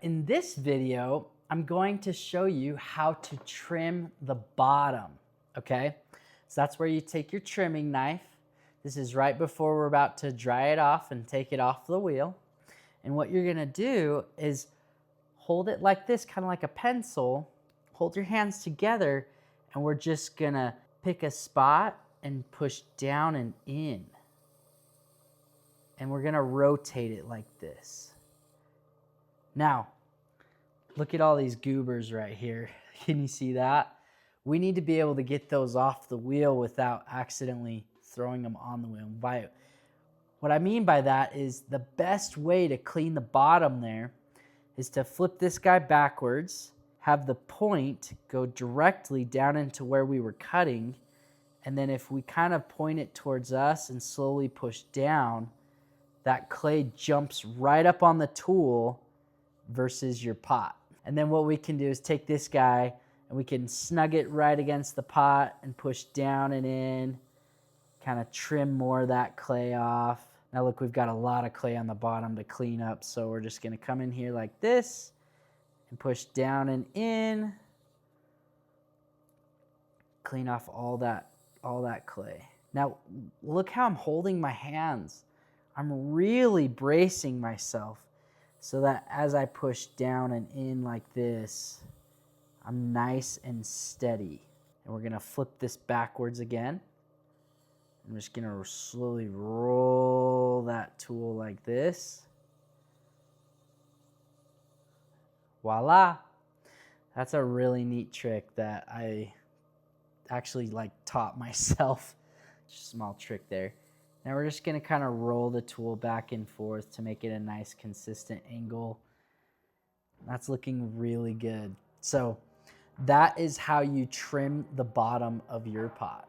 In this video, I'm going to show you how to trim the bottom, okay? So that's where you take your trimming knife. This is right before we're about to dry it off and take it off the wheel. And what you're gonna do is hold it like this, kind of like a pencil. Hold your hands together, and we're just gonna pick a spot and push down and in. And we're gonna rotate it like this. Now, look at all these goobers right here. Can you see that? We need to be able to get those off the wheel without accidentally throwing them on the wheel. What I mean by that is the best way to clean the bottom there is to flip this guy backwards, have the point go directly down into where we were cutting, and then if we kind of point it towards us and slowly push down, that clay jumps right up on the tool versus your pot. And then what we can do is take this guy and we can snug it right against the pot and push down and in, kind of trim more of that clay off. Now look, we've got a lot of clay on the bottom to clean up, so we're just gonna come in here like this and push down and in, clean off all that clay. Now look how I'm holding my hands. I'm really bracing myself so that as I push down and in like this, I'm nice and steady. And we're gonna flip this backwards again. I'm just gonna slowly roll that tool like this. Voila. That's a really neat trick that I actually taught myself. Just a small trick there. Now we're just gonna kind of roll the tool back and forth to make it a nice consistent angle. That's looking really good. So that is how you trim the bottom of your pot.